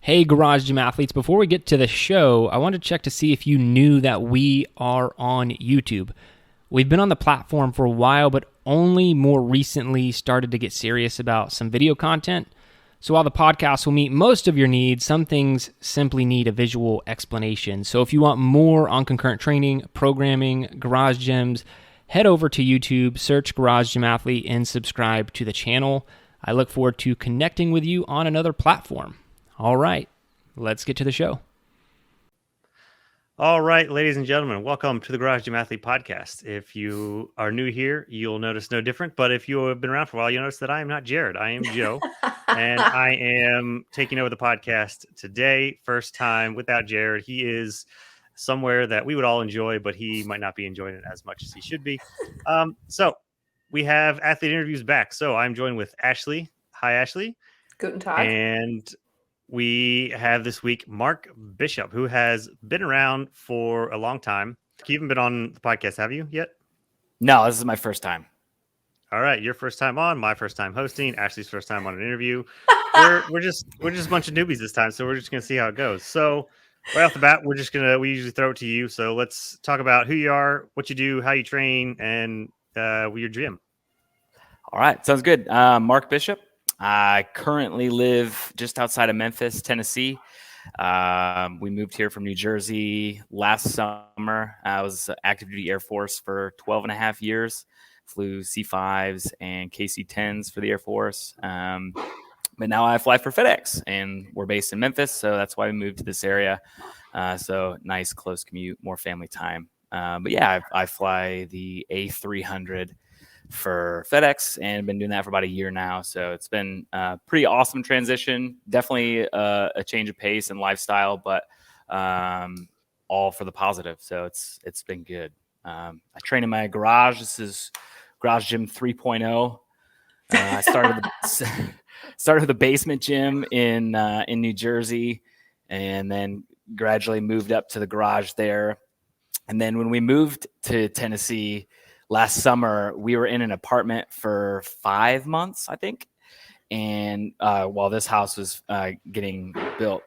Hey, Garage Gym athletes, before we get to the show, I wanted to check to see if you knew that we are on YouTube. We've been on the platform for a while, but only more recently started to get serious about some video content. So while the podcast will meet most of your needs, some things simply need a visual explanation. So if you want more on concurrent training, programming, garage gyms, head over to YouTube, search Garage Gym Athlete, and subscribe to the channel. I look forward to connecting with you on another platform. All right, let's get to the show. All right, ladies and gentlemen, welcome to the Garage Gym Athlete Podcast. If you are new here, you'll notice no different. But if you have been around for a while, you'll notice that I am not Jerred. I am Joe, and I am taking over the podcast today. First time without Jerred. He is somewhere that we would all enjoy, but he might not be enjoying it as much as he should be. So we have athlete interviews back. So I'm joined with Ashley. Hi, Ashley. Guten Tag. And we have this week Mark Bishop, who has been around for a long time. You haven't been on the podcast, have you yet? No, this is my first time. All right, your first time on, my first time hosting, Ashley's first time on an interview. we're just a bunch of newbies this time, so we're just gonna see how it goes. So right off the bat, we usually throw it to you. So let's talk about who you are, what you do, how you train, and your gym. All right, sounds good. Mark Bishop. I currently live just outside of Memphis, Tennessee. We moved here from New Jersey last summer. I was active duty Air Force for 12 and a half years, flew C5s and KC-10s for the Air Force. But now I fly for FedEx, and we're based in Memphis, so that's why we moved to this area. So nice, close commute, more family time. But yeah, I fly the A300 for FedEx and been doing that for about a year now. So it's been a pretty awesome transition. Definitely a change of pace and lifestyle, but all for the positive. So it's been good. I train in my garage. This is Garage Gym 3.0. I started with a basement gym in New Jersey, and then gradually moved up to the garage there. And then when we moved to Tennessee last summer, we were in an apartment for 5 months, I think. And while this house was getting built,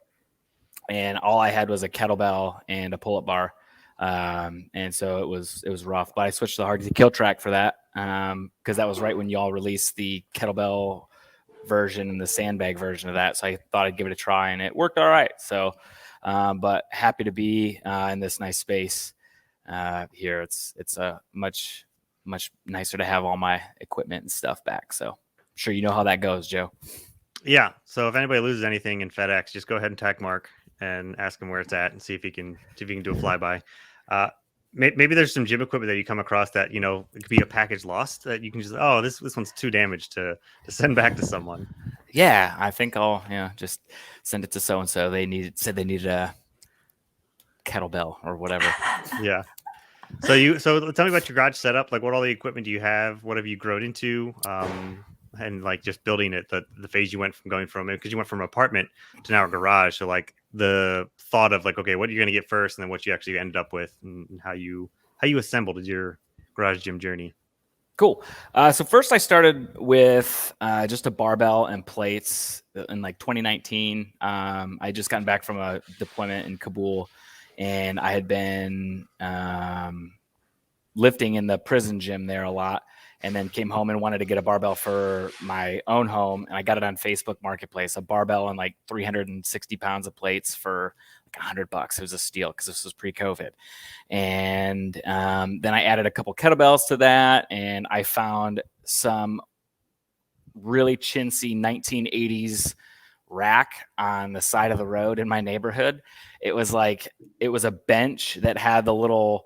and all I had was a kettlebell and a pull-up bar. And so it was rough, but I switched to the Hard to Kill track for that. Cause that was right when y'all released the kettlebell version and the sandbag version of that. So I thought I'd give it a try, and it worked all right. So, but happy to be in this nice space here. It's a much nicer to have all my equipment and stuff back. So I'm sure you know how that goes, Joe. Yeah. So if anybody loses anything in FedEx, just go ahead and tag Mark and ask him where it's at and see if he can do a flyby. Maybe there's some gym equipment that you come across that, it could be a package lost that you can just, this one's too damaged to send back to someone. Yeah, I think I'll just send it to so-and-so. Said they needed a kettlebell or whatever. Yeah. So tell me about your garage setup. Like, what all the equipment do you have? What have you grown into? And like just building it, the phase you went from because you went from apartment to now a garage. So like the thought of like, okay, what are you going to get first, and then what you actually ended up with, and how you assembled your garage gym journey. Cool. So first I started with just a barbell and plates in like 2019. I just gotten back from a deployment in Kabul, and I had been lifting in the prison gym there a lot, and then came home and wanted to get a barbell for my own home. And I got it on Facebook Marketplace, a barbell and like 360 pounds of plates for like $100. It was a steal because this was pre-COVID. And then I added a couple kettlebells to that, and I found some really chintzy 1980s rack on the side of the road in my neighborhood. It was a bench that had the little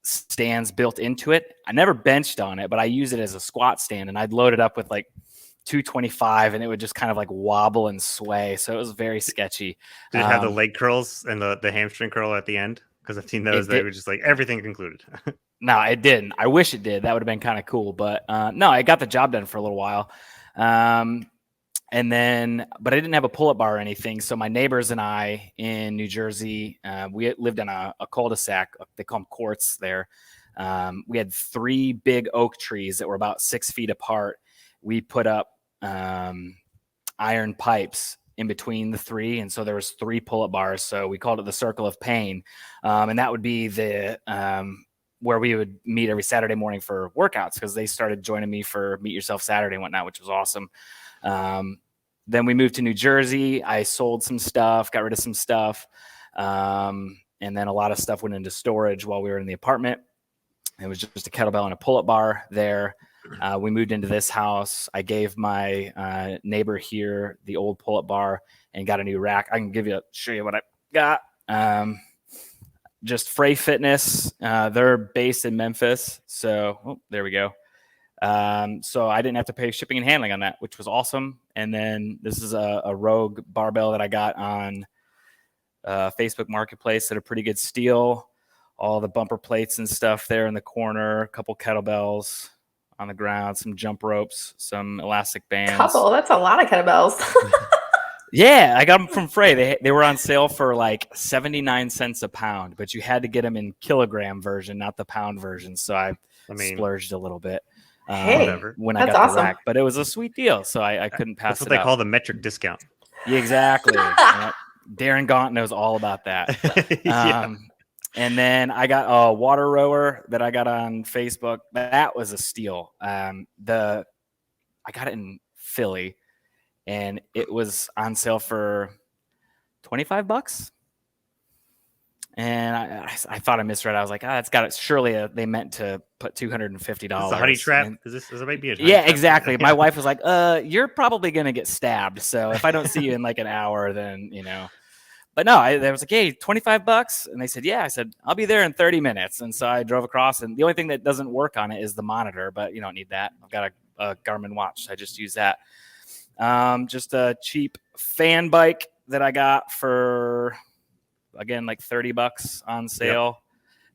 stands built into it. I never benched on it, but I use it as a squat stand, and I'd load it up with like 225, and it would just kind of like wobble and sway. So it was very sketchy. Did it have the leg curls and the hamstring curl at the end? Because I've seen those. They were just like everything included. No, it didn't. I wish it did. That would have been kind of cool. But no, I got the job done for a little while. And then, but I didn't have a pull-up bar or anything. So my neighbors and I in New Jersey, we lived in a cul-de-sac. They call them courts there. We had 3 big oak trees that were about 6 feet apart. We put up iron pipes in between the three. And so there was 3 pull-up bars. So we called it the Circle of Pain. And that would be the where we would meet every Saturday morning for workouts, because they started joining me for Meet Yourself Saturday and whatnot, which was awesome. Then we moved to New Jersey. I sold some stuff, got rid of some stuff. And then a lot of stuff went into storage while we were in the apartment. It was just a kettlebell and a pull-up bar there. We moved into this house. I gave my neighbor here the old pull-up bar and got a new rack. I can show you what I got. Just Frey Fitness. They're based in Memphis. So there we go. So I didn't have to pay shipping and handling on that, which was awesome. And then this is a Rogue barbell that I got on Facebook Marketplace at a pretty good steal. All the bumper plates and stuff there in the corner, a couple kettlebells on the ground, some jump ropes, some elastic bands. That's a lot of kettlebells. Yeah, I got them from Frey. They were on sale for like 79 cents a pound, but you had to get them in kilogram version, not the pound version. So I splurged a little bit when I got the rack. But it was a sweet deal, so I couldn't pass it up. That's what they call the metric discount. Yeah, exactly. Darren Gaunt knows all about that. Yeah. And then I got a water rower that I got on Facebook. That was a steal. I got it in Philly, and it was on sale for $25. And I thought I misread. I was like, it's got it. Surely they meant to put $250. It's a honey trap. This might be a honey trap? Exactly. My wife was like, you're probably gonna get stabbed. So if I don't see you in like an hour, then But no, I was like, hey, $25. And they said, yeah. I said, I'll be there in 30 minutes. And so I drove across, and the only thing that doesn't work on it is the monitor, but you don't need that. I've got a Garmin watch. So I just use that. Just a cheap fan bike that I got for, again, like $30 on sale.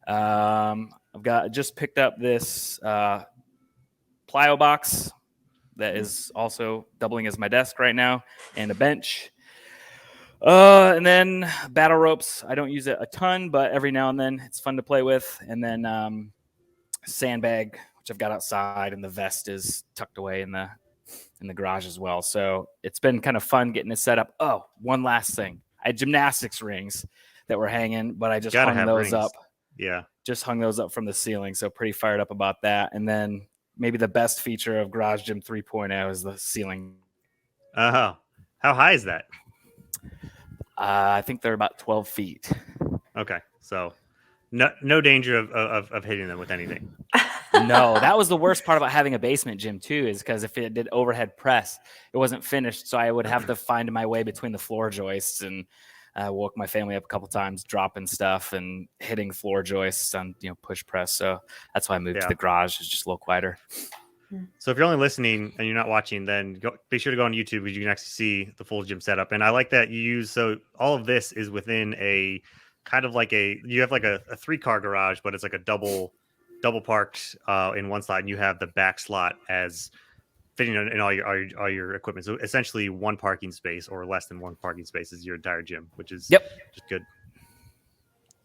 Yep. Just picked up this plyo box that is also doubling as my desk right now, and a bench. And then battle ropes. I don't use it a ton, but every now and then it's fun to play with. And then sandbag, which I've got outside, and the vest is tucked away in the garage as well. So it's been kind of fun getting it set up. Oh, one last thing. I had gymnastics rings that were hanging, but I just hung those up. Yeah. Just hung those up from the ceiling. So pretty fired up about that. And then maybe the best feature of Garage Gym 3.0 is the ceiling. How high is that? I think they're about 12 feet. Okay. So no danger of hitting them with anything. No, that was the worst part about having a basement gym too, is because if it did overhead press, it wasn't finished. So I would have to find my way between the floor joists, and woke my family up a couple times, dropping stuff and hitting floor joists on, push press. So that's why I moved to the garage. It's just a little quieter. So if you're only listening and you're not watching, then be sure to go on YouTube, because you can actually see the full gym setup. And I like that you use, so all of this is within a kind of like you have like a 3-car garage, but it's like a double parked in one slot, and you have the back slot as fitting in all your equipment. So essentially one parking space or less than one parking space is your entire gym, which is just good.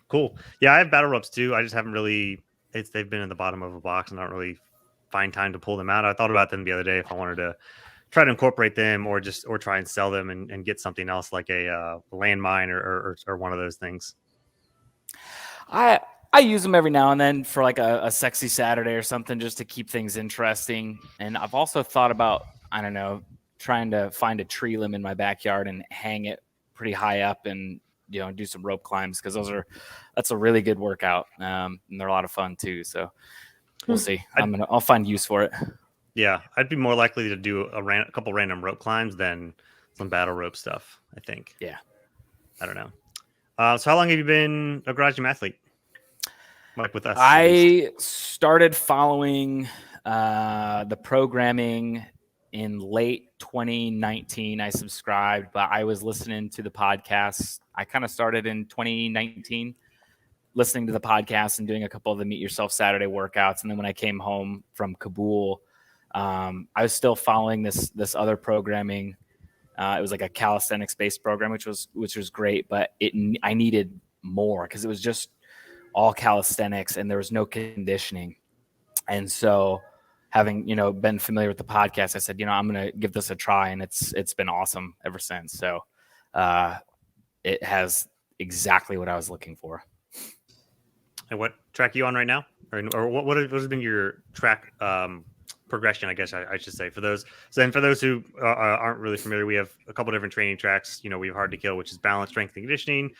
Cool. Yeah, I have battle ropes too. I just haven't really, they've been in the bottom of a box, and I don't really find time to pull them out. I thought about them the other day if I wanted to try to incorporate them or try and sell them and get something else like a landmine or one of those things. I use them every now and then for like a sexy Saturday or something, just to keep things interesting. And I've also thought about, I don't know, trying to find a tree limb in my backyard and hang it pretty high up and, do some rope climbs, because that's a really good workout. And they're a lot of fun too. So we'll see. I'll find use for it. Yeah, I'd be more likely to do a couple random rope climbs than some battle rope stuff, I think. Yeah. I don't know. So how long have you been a Garage Gym athlete? Like with us? I started following the programming in late 2019. I subscribed, but I was listening to the podcast. I kind of started in 2019. Listening to the podcast and doing a couple of the Meet Yourself Saturday workouts. And then when I came home from Kabul, I was still following this other programming. It was like a calisthenics-based program, which was great, but I needed more, because it was just all calisthenics and there was no conditioning. And so having, been familiar with the podcast, I said, I'm going to give this a try, and it's been awesome ever since. So it has exactly what I was looking for. And what track are you on right now? Or what has been your track progression, I guess I should say, for those. So then for those who aren't really familiar, we have a couple different training tracks. We have Hard to Kill, which is balance, strength, and conditioning.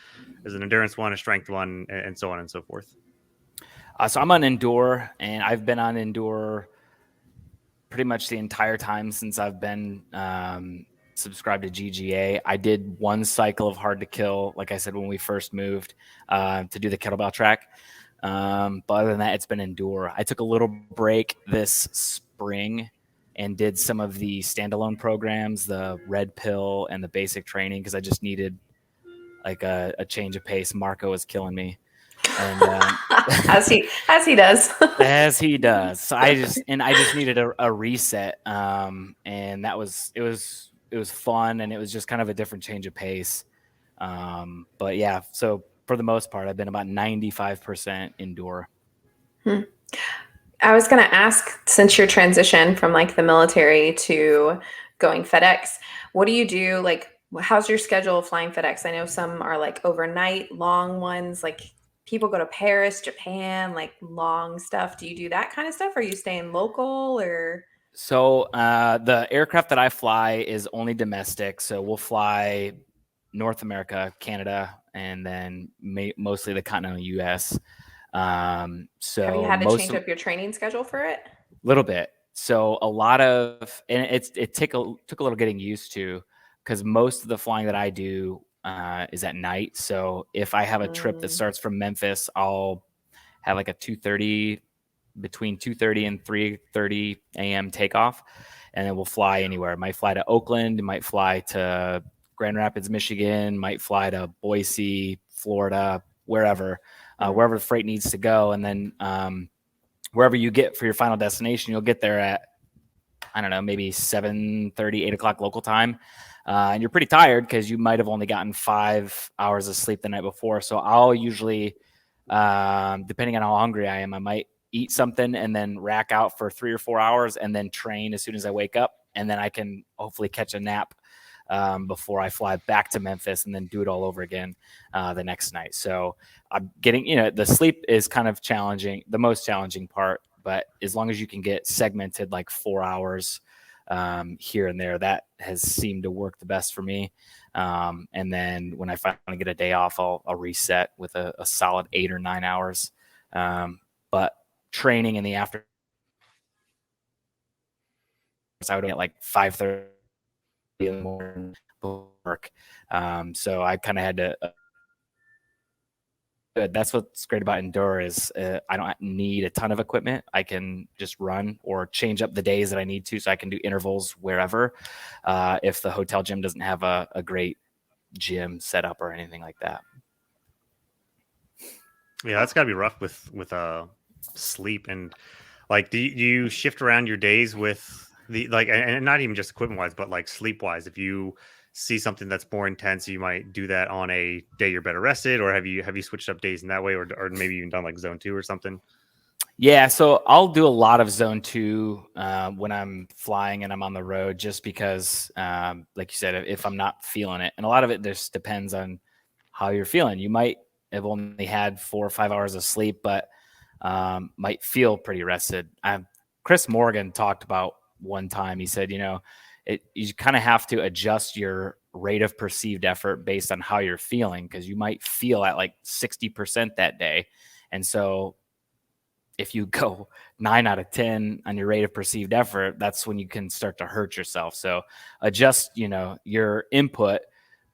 There's an endurance one, a strength one, and so on and so forth. So I'm on Endure, and I've been on Endure pretty much the entire time since I've been subscribed to GGA. I did one cycle of Hard to Kill, like I said, when we first moved to do the kettlebell track. But other than that, it's been Endure. I took a little break this spring and did some of the standalone programs, the Red Pill and the basic training, because I just needed like a change of pace. Marco was killing me. And as he does. As he does. So I just needed a reset. And it was fun, and it was just kind of a different change of pace. But yeah, so for the most part, I've been about 95% Endure. I was going to ask, since your transition from like the military to going FedEx, what do you do? Like, how's your schedule of flying FedEx? I know some are like overnight long ones, like people go to Paris, Japan, like long stuff. Do you do that kind of stuff? Or are you staying local or? So the aircraft that I fly is only domestic. So we'll fly North America, Canada, and then mostly the continental U.S. So have you had to change up your training schedule for it? A little bit. So a lot of, and it took a little getting used to, because most of the flying that I do is at night. So if I have a trip that starts from Memphis, I'll have like between 2:30 and 3:30 a.m. takeoff, and then we'll fly anywhere. It might fly to Oakland, it might fly to Grand Rapids, Michigan, might fly to Boise, Florida, wherever the freight needs to go. And then wherever you get for your final destination, you'll get there at, I don't know, maybe 7:30, 8 o'clock local time. And you're pretty tired because you might have only gotten 5 hours of sleep the night before. So I'll usually, depending on how hungry I am, I might eat something and then rack out for 3 or 4 hours and then train as soon as I wake up. And then I can hopefully catch a nap before I fly back to Memphis and then do it all over again the next night. So I'm getting, the sleep is kind of challenging, the most challenging part, but as long as you can get segmented like 4 hours here and there, that has seemed to work the best for me. And then when I finally get a day off, I'll reset with a solid 8 or 9 hours. But training in the afternoon, I would get like 5:30 in the morning before work. So I kind of had to. That's what's great about Endure is I don't need a ton of equipment. I can just run or change up the days that I need to, so I can do intervals wherever. If the hotel gym doesn't have a great gym set up or anything like that. Yeah, that's got to be rough with sleep. And like, do you shift around your days with the, like, and not even just equipment wise, but like sleep wise? If you see something that's more intense, you might do that on a day you're better rested, or have you switched up days in that way, or maybe even done like zone 2 or something? Yeah, so I'll do a lot of zone 2 when I'm flying and I'm on the road, just because, like you said, if I'm not feeling it, and a lot of it just depends on how you're feeling. You might have only had 4 or 5 hours of sleep, but might feel pretty rested. Chris Morgan talked about one time, he said, you kind of have to adjust your rate of perceived effort based on how you're feeling, because you might feel at like 60% that day. And so if you go 9 out of 10 on your rate of perceived effort, that's when you can start to hurt yourself. So adjust, your input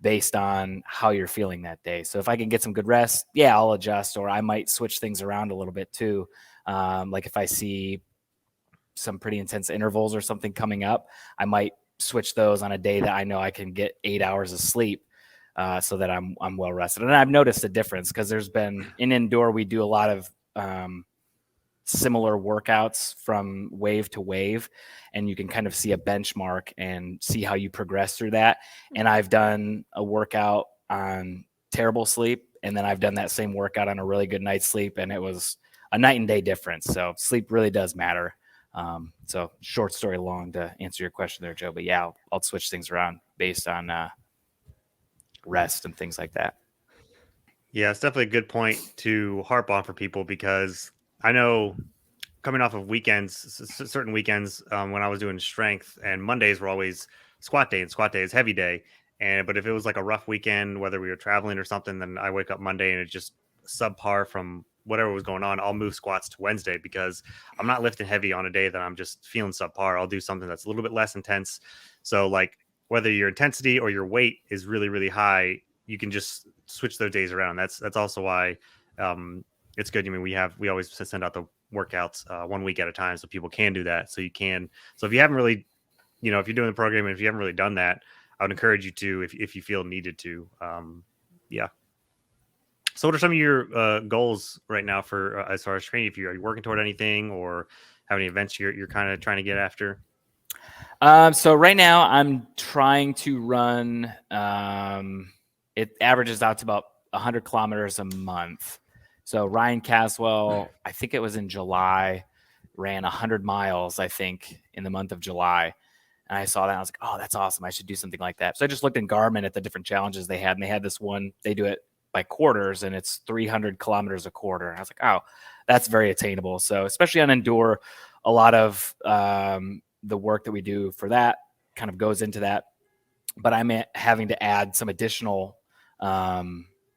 based on how you're feeling that day. So if I can get some good rest, yeah, I'll adjust, or I might switch things around a little bit too. Like if I see some pretty intense intervals or something coming up, I might switch those on a day that I know I can get 8 hours of sleep, so that I'm well rested. And I've noticed a difference, because there's been in Endure, we do a lot of similar workouts from wave to wave, and you can kind of see a benchmark and see how you progress through that. And I've done a workout on terrible sleep, and then I've done that same workout on a really good night's sleep, and it was a night and day difference. So sleep really does matter So short story long to answer your question there, Joe. But yeah, I'll switch things around based on rest and things like that. Yeah, it's definitely a good point to harp on for people, because I know coming off of weekends, certain weekends, when I was doing strength, and Mondays were always squat day, and squat day is heavy day. But if it was like a rough weekend, whether we were traveling or something, then I wake up Monday and it's just subpar from whatever was going on. I'll move squats to Wednesday because I'm not lifting heavy on a day that I'm just feeling subpar. I'll do something that's a little bit less intense. So like whether your intensity or your weight is really, really high, you can just switch those days around. That's also why it's good. I mean, we always send out the workouts 1 week at a time so people can do that. So if you haven't really, if you're doing the program and if you haven't really done that, I would encourage you to, if you feel needed to. Yeah. So what are some of your goals right now for as far as training? Are you working toward anything or have any events you're kind of trying to get after? So right now I'm trying to run, it averages out to about 100 kilometers a month. So Ryan Caswell, I think it was in July, ran 100 miles, I think, in the month of July. And I saw that and I was like, oh, that's awesome. I should do something like that. So I just looked in Garmin at the different challenges they had, and they had this one, they do it by quarters, and it's 300 kilometers a quarter. And I was like, oh, that's very attainable. So especially on Endure, a lot of the work that we do for that kind of goes into that. But I'm having to add some additional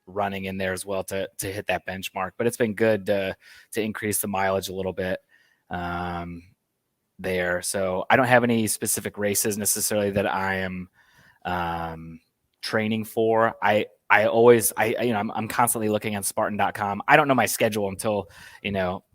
running in there as well to hit that benchmark. But it's been good to increase the mileage a little bit there. So I don't have any specific races necessarily that I am training for. I'm constantly looking on Spartan.com. I don't know my schedule until,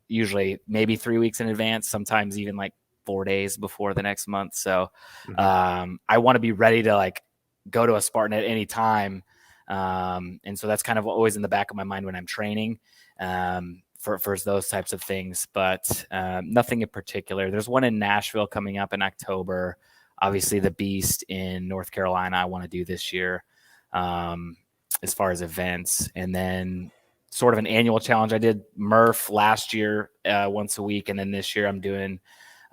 usually maybe 3 weeks in advance, sometimes even like 4 days before the next month. So I want to be ready to like go to a Spartan at any time. And so that's kind of always in the back of my mind when I'm training for those types of things, but nothing in particular. There's one in Nashville coming up in October. Obviously the Beast in North Carolina, I want to do this year as far as events. And then sort of an annual challenge. I did Murph last year once a week. And then this year I'm doing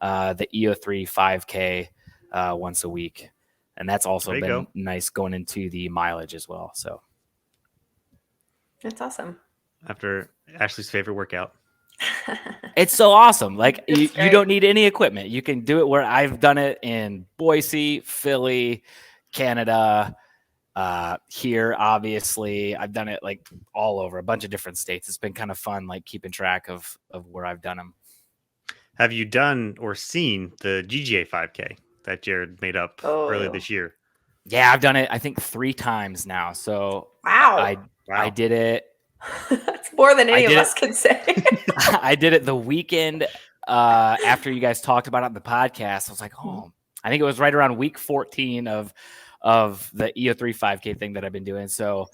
the EO3 5K once a week. And that's also been nice going into the mileage as well. So that's awesome. After Ashley's favorite workout. It's so awesome. Like you don't need any equipment. You can do it where I've done it in Boise, Philly, Canada, here, obviously. I've done it like all over a bunch of different states. It's been kind of fun, like keeping track of where I've done them. Have you done or seen the GGA 5K that Jerred made up earlier this year? Yeah, I've done it, I think 3 times now. So wow. I did it. That's more than any of us can say. I did it the weekend after you guys talked about it on the podcast. I was like, I think it was right around week 14 of the EO3 5K thing that I've been doing. So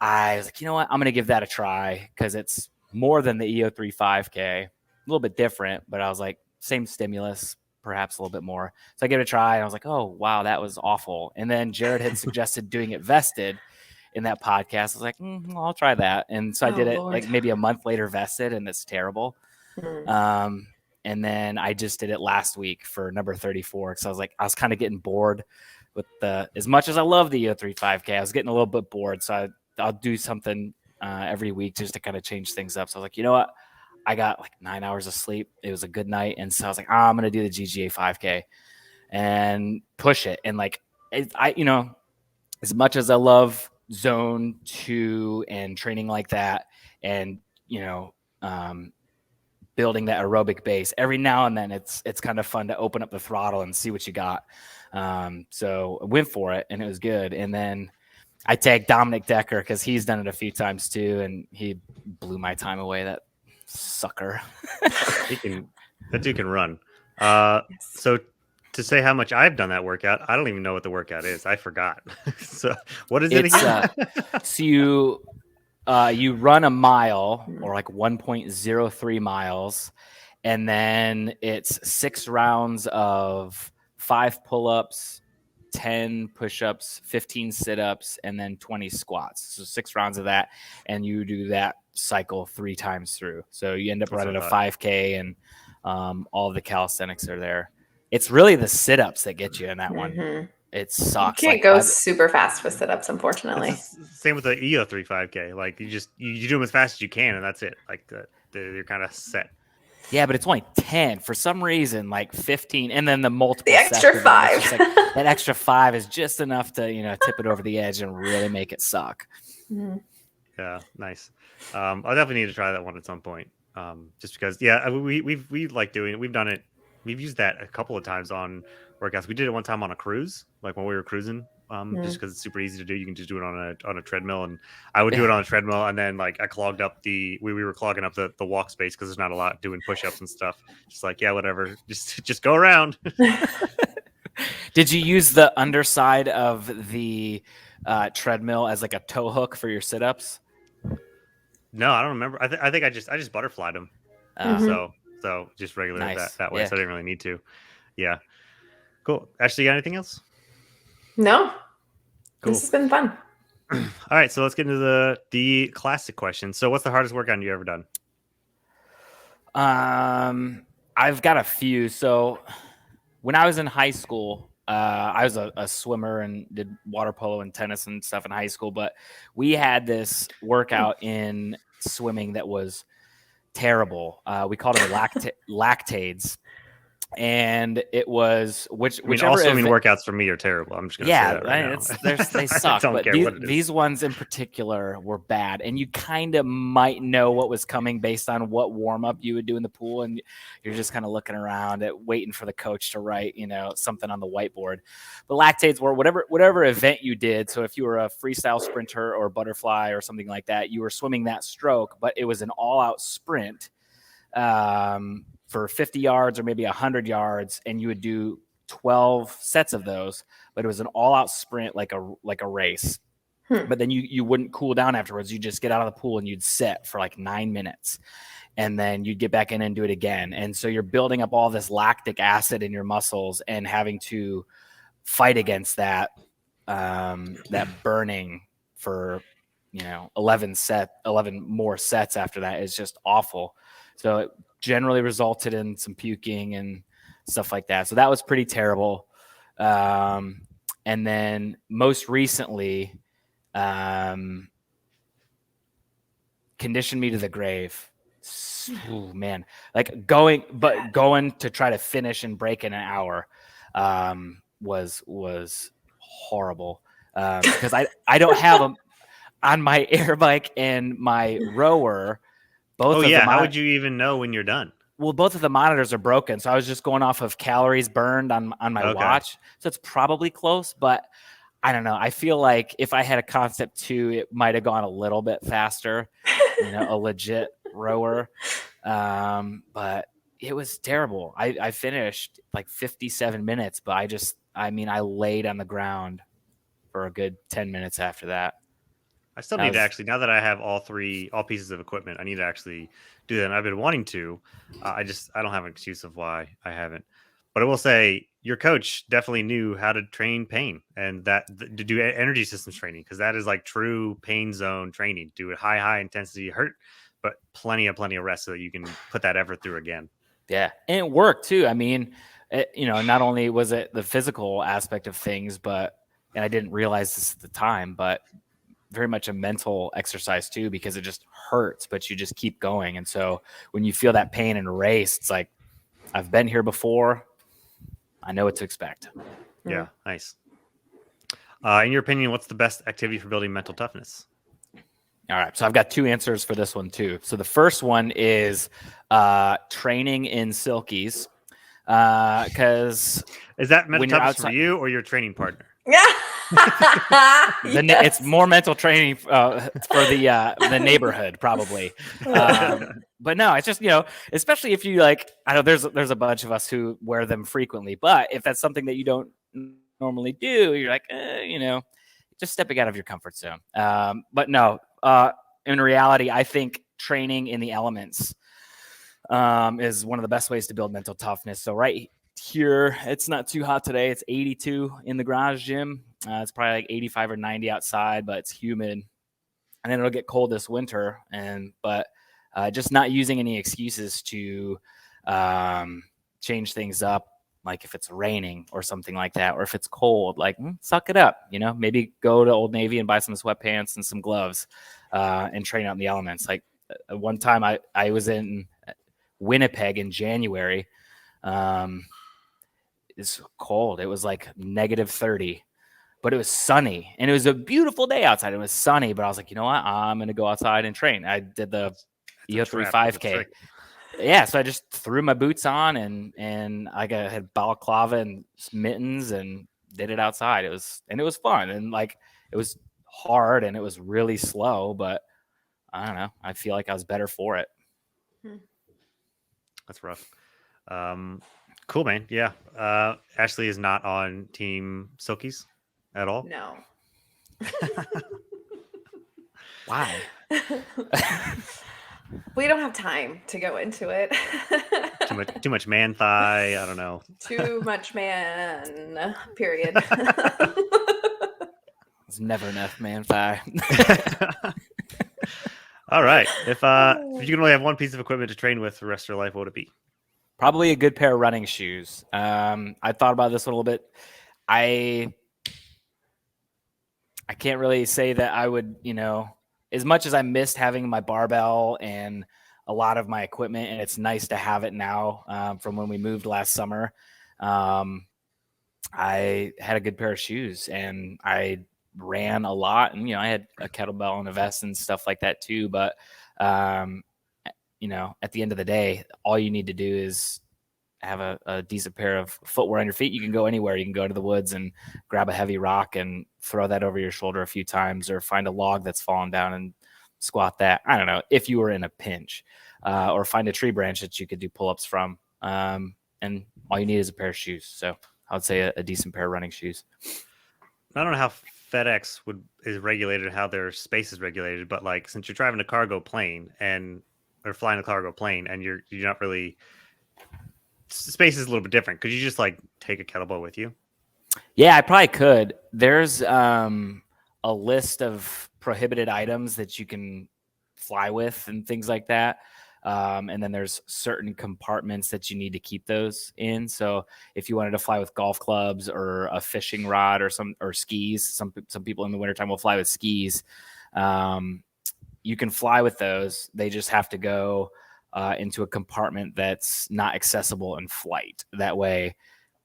I was like, you know what? I'm going to give that a try because it's more than the EO3 5K. A little bit different, but I was like, same stimulus, perhaps a little bit more. So I gave it a try, and I was like, oh, wow, that was awful. And then Jerred had suggested doing it vested in that podcast. I was like, I'll try that. And so I did it like maybe a month later vested, and it's terrible. And then I just did it last week for number 34 because I was kind of getting bored with as much as I love the EO3 5K, I was getting a little bit bored. So I'll do something every week just to kind of change things up. So I was like, you know what? I got like 9 hours of sleep. It was a good night. And so I was like, I'm going to do the GGA 5K and push it. And like, as much as I love zone 2 and training like that, and, building that aerobic base, every now and then it's kind of fun to open up the throttle and see what you got. So I went for it and it was good. And then I tagged Dominic Decker because he's done it a few times too. And he blew my time away. That sucker. That dude can run. So to say how much I've done that workout, I don't even know what the workout is. I forgot. So what is it again? So you run a mile or like 1.03 miles, and then it's 6 rounds of 5 pull-ups, 10 push-ups, 15 sit-ups, and then 20 squats. So 6 rounds of that, and you do that cycle 3 times through. So you end up running a 5K and All of the calisthenics are there. It's really the sit-ups that get you in that one. It sucks. You can't go super fast with sit-ups, unfortunately. It's the same with the EO3 5K. Like you do them as fast as you can, and that's it. Like you're kind of set. Yeah, but it's only 10 for some reason, like 15, and then the multiple. The extra 5. That extra 5 is just enough to tip it over the edge and really make it suck. Yeah, nice. I'll definitely need to try that one at some point. Just because, we like doing it. We've done it. We've used that a couple of times on workouts. We did it one time on a cruise, like when we were cruising. Just because it's super easy to do. You can just do it on a treadmill, and I would do it on a treadmill, and then like I clogged up we were clogging up the walk space because there's not a lot doing push-ups and stuff. Just like, yeah, whatever, just go around. Did you use the underside of the treadmill as like a tow hook for your sit-ups? No, I don't remember. I think I just butterflied them. So just regular that way. Yeah. So I didn't really need to. Yeah. Cool. Ashley, you got anything else? No. Cool. This has been fun. All right, so let's get into the classic question. So what's the hardest workout you ever done? I've got a few. So when I was in high school, I was a swimmer and did water polo and tennis and stuff in high school, but we had this workout in swimming that was terrible. We called it lactades. And it was all swimming workouts for me are terrible. I'm just gonna say that right now. They suck. But these ones in particular were bad, and you kind of might know what was coming based on what warm up you would do in the pool, and you're just kind of looking around waiting for the coach to write something on the whiteboard. But lactates were whatever event you did. So if you were a freestyle sprinter or butterfly or something like that, you were swimming that stroke, but it was an all out sprint. For 50 yards or maybe 100 yards, and you would do 12 sets of those, but it was an all-out sprint like a race. But then you wouldn't cool down afterwards. You just get out of the pool and you'd sit for like 9 minutes, and then you'd get back in and do it again. And so you're building up all this lactic acid in your muscles and having to fight against that burning for 11 more sets after that is just awful. So it generally resulted in some puking and stuff like that. So that was pretty terrible. And then most recently, conditioned me to the grave. Oh man, like going to try to finish and break in an hour was horrible because I don't have them on my air bike and my rower. How would you even know when you're done? Well, both of the monitors are broken, so I was just going off of calories burned on my watch. So it's probably close, but I don't know. I feel like if I had a Concept 2, it might have gone a little bit faster, a legit rower. But it was terrible. I finished like 57 minutes, but I laid on the ground for a good 10 minutes after that. I still need to actually, now that I have all pieces of equipment, I need to actually do that. And I've been wanting to. I don't have an excuse of why I haven't. But I will say your coach definitely knew how to train pain and to do energy systems training, because that is like true pain zone training. Do it high intensity hurt, but plenty of rest so that you can put that effort through again. Yeah, and it worked too. I mean, not only was it the physical aspect of things, and I didn't realize this at the time, but very much a mental exercise too, because it just hurts, but you just keep going. And so when you feel that pain in a race, it's like, I've been here before. I know what to expect. Yeah. Nice. In your opinion, what's the best activity for building mental toughness? All right. So I've got two answers for this one too. So the first one is training in silkies. Because is that mental toughness for you or your training partner? Yeah. It's more mental training for the neighborhood probably. But no, it's just, especially if you I know there's a bunch of us who wear them frequently, but if that's something that you don't normally do, you're like, just stepping out of your comfort zone. But no, in reality, I think training in the elements is one of the best ways to build mental toughness. So right here, it's not too hot today. It's 82 in the garage gym. It's probably like 85 or 90 outside, but it's humid. And then it'll get cold this winter. But just not using any excuses to change things up. Like if it's raining or something like that, or if it's cold, like suck it up, maybe go to Old Navy and buy some sweatpants and some gloves, and train out in the elements. Like one time I was in Winnipeg in January. It's cold. It was like -30, but it was sunny and it was a beautiful day outside. It was sunny, but I was like, you know what? I'm going to go outside and train. I did the EO3 5K. Yeah, so I just threw my boots on and I had balaclava and mittens and did it outside. It was fun, and like it was hard and it was really slow, but I don't know. I feel like I was better for it. That's rough. Cool, man. Yeah. Ashley is not on Team Silkies at all. No. Why? We don't have time to go into it. Too much man thigh. I don't know. Too much man. Period. There's never enough man thigh. All right. If you can only have one piece of equipment to train with for the rest of your life, what would it be? Probably a good pair of running shoes. I thought about this a little bit. I can't really say that I would, as much as I missed having my barbell and a lot of my equipment, and it's nice to have it now from when we moved last summer. I had a good pair of shoes and I ran a lot, and, I had a kettlebell and a vest and stuff like that too. But, at the end of the day, all you need to do is have a decent pair of footwear on your feet. You can go anywhere. You can go to the woods and grab a heavy rock and throw that over your shoulder a few times, or find a log that's fallen down and squat that. I don't know, if you were in a pinch, or find a tree branch that you could do pull-ups from. And all you need is a pair of shoes. So I would say a decent pair of running shoes. I don't know how FedEx is regulated, how their space is regulated, but like, since you're driving a cargo plane or flying a cargo plane, and you're not really, space is a little bit different. Could you just like take a kettlebell with you? Yeah, I probably could. There's a list of prohibited items that you can fly with and things like that. And then there's certain compartments that you need to keep those in. So if you wanted to fly with golf clubs or a fishing rod or skis, some people in the wintertime will fly with skis. You can fly with those. They just have to go into a compartment that's not accessible in flight. That way,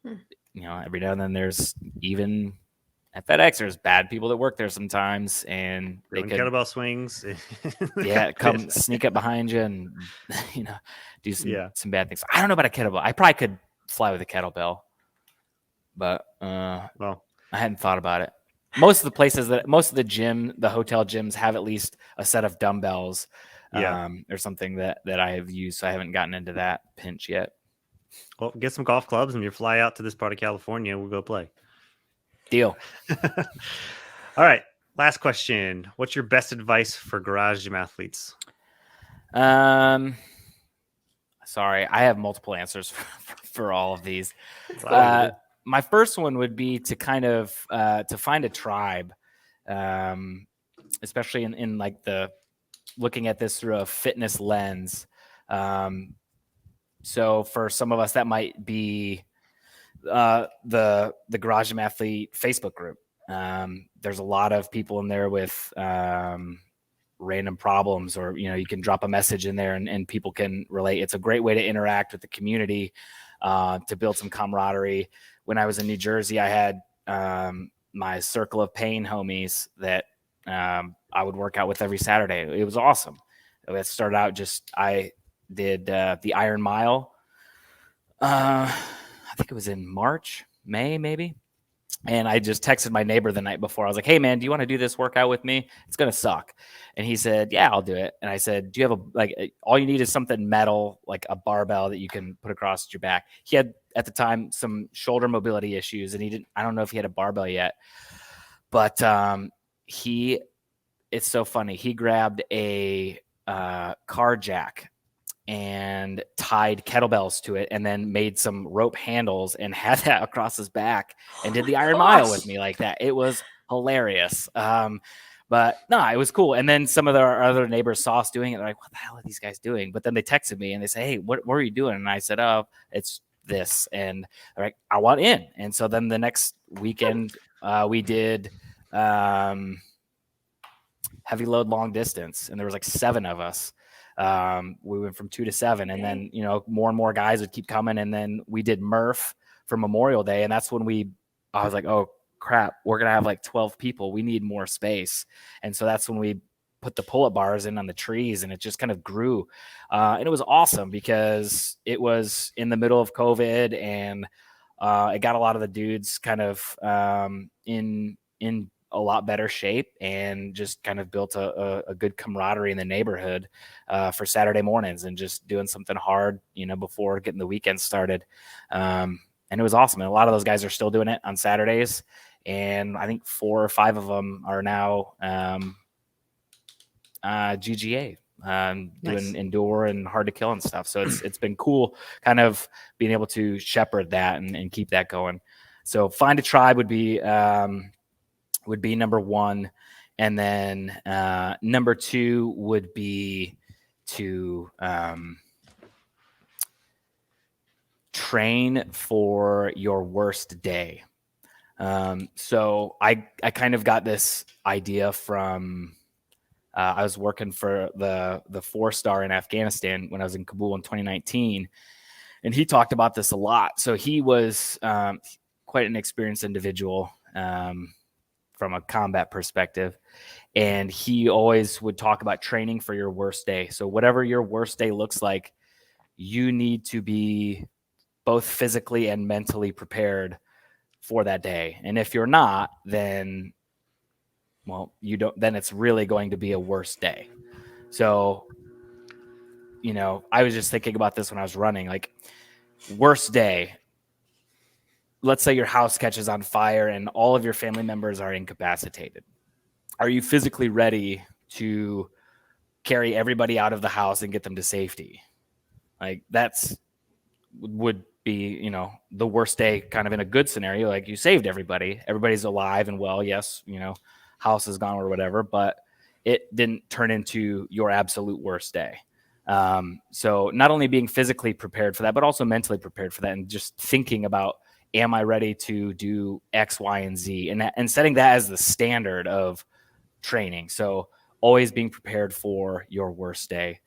every now and then there's, even at FedEx, there's bad people that work there sometimes, and they could kettlebell swings. come sneak up behind you and do some bad things. I don't know about a kettlebell. I probably could fly with a kettlebell, but well, I hadn't thought about it. Most of the hotel gyms have at least a set of dumbbells, or something that I have used. So I haven't gotten into that pinch yet. Well, get some golf clubs and you fly out to this part of California. We'll go play. Deal. All right. Last question. What's your best advice for garage gym athletes? Sorry, I have multiple answers for all of these. My first one would be to kind of to find a tribe, especially in like looking at this through a fitness lens. So for some of us, that might be the Garage Gym Athlete Facebook group. There's a lot of people in there with random problems, or you can drop a message in there and people can relate. It's a great way to interact with the community, to build some camaraderie. When I was in New Jersey, I had my Circle of Pain homies that I would work out with every Saturday. It was awesome. It started out I did the Iron Mile. I think it was in May, maybe. And I just texted my neighbor the night before. I was like, hey, man, do you want to do this workout with me? It's going to suck. And he said, yeah, I'll do it. And I said, do you have all you need is something metal, like a barbell that you can put across your back. He had, at the time, some shoulder mobility issues, and I don't know if he had a barbell yet. But it's so funny. He grabbed a car jack and tied kettlebells to it, and then made some rope handles and had that across his back and did the Iron Mile with me like that. It was hilarious. But no, it was cool. And then some of our other neighbors saw us doing it. They're like, what the hell are these guys doing? But then they texted me and they say, hey, what are you doing? And I said, oh, it's this. And they're like, I want in. And so then the next weekend we did heavy load long distance. And there was like 7 of us. We went from 2 to 7. And then, more and more guys would keep coming. And then we did Murph for Memorial Day. And that's when I was like, oh, crap, we're going to have like 12 people. We need more space. And so that's when we put the pull-up bars in on the trees, and it just kind of grew. And it was awesome because it was in the middle of COVID, and it got a lot of the dudes kind of in a lot better shape, and just kind of built a good camaraderie in the neighborhood for Saturday mornings and just doing something hard, before getting the weekend started. And it was awesome. And a lot of those guys are still doing it on Saturdays. And I think 4 or 5 of them are now GGA, doing Nice. indoor and hard to kill and stuff. So it's been cool kind of being able to shepherd that and keep that going. So find a tribe would be number 1. And then number 2 would be to train for your worst day. So I kind of got this idea from, I was working for the 4-star in Afghanistan when I was in Kabul in 2019. And he talked about this a lot. So he was quite an experienced individual from a combat perspective. And he always would talk about training for your worst day. So whatever your worst day looks like, you need to be both physically and mentally prepared for that day. And if you're not, then then it's really going to be a worse day. So, I was just thinking about this when I was running, like, worst day. Let's say your house catches on fire and all of your family members are incapacitated. Are you physically ready to carry everybody out of the house and get them to safety? Like, would be, the worst day kind of in a good scenario. Like, you saved everybody's alive and well. Yes. House is gone or whatever, but it didn't turn into your absolute worst day. So not only being physically prepared for that, but also mentally prepared for that. And just thinking about, am I ready to do X, Y, and Z, and setting that as the standard of training. So always being prepared for your worst day,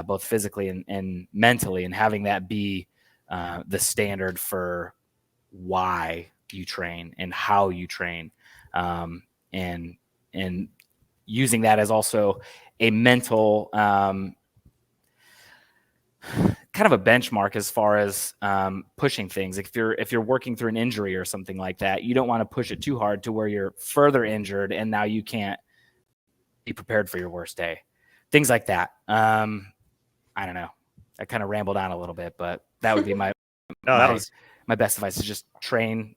both physically and mentally, and having that be the standard for why you train and how you train, and using that as also a mental kind of a benchmark as far as pushing things. If you're working through an injury or something like that, you don't want to push it too hard to where you're further injured and now you can't be prepared for your worst day. Things like that. I don't know. I kind of rambled on a little bit, but that would be my best advice is just train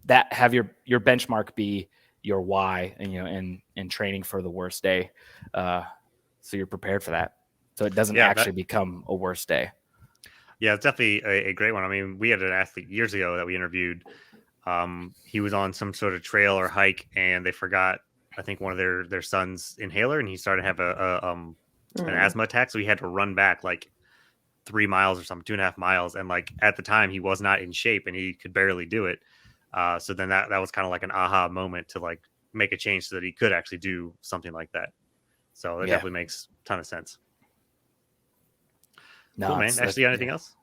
that, have your benchmark be your why, and training for the worst day. So you're prepared for that. So it doesn't become a worse day. Yeah, it's definitely a great one. I mean, we had an athlete years ago that we interviewed. He was on some sort of trail or hike, and they forgot, I think, one of their son's inhaler, and he started to have an asthma attack. So he had to run back like 3 miles or something, 2.5 miles. And like at the time, he was not in shape, and he could barely do it. So then that was kind of like an aha moment to like make a change so that he could actually do something like that. So it definitely makes a ton of sense. No, cool, man. Ashley, anything else?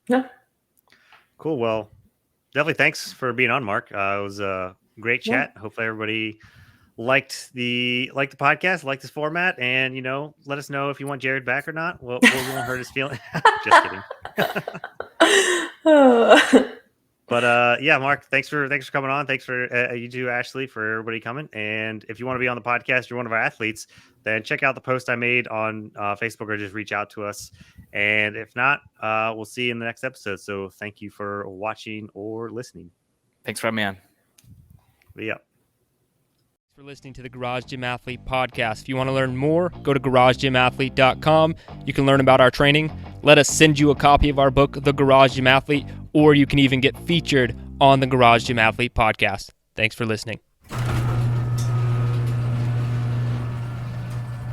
No. Cool. Well, definitely thanks for being on, Mark. It was a great chat. Hopefully everybody liked the podcast, liked this format, and let us know if you want Jerred back or not. Well, we won't hurt his feelings. Just kidding. But yeah, Mark, thanks for coming on. Thanks for you too, Ashley, for everybody coming. And if you want to be on the podcast, you're one of our athletes, then check out the post I made on Facebook, or just reach out to us. And if not, we'll see you in the next episode. So thank you for watching or listening. Thanks for having me on. Yeah. Thanks for listening to the Garage Gym Athlete podcast. If you want to learn more, go to garagegymathlete.com. You can learn about our training. Let us send you a copy of our book, The Garage Gym Athlete, or you can even get featured on the Garage Gym Athlete podcast. Thanks for listening.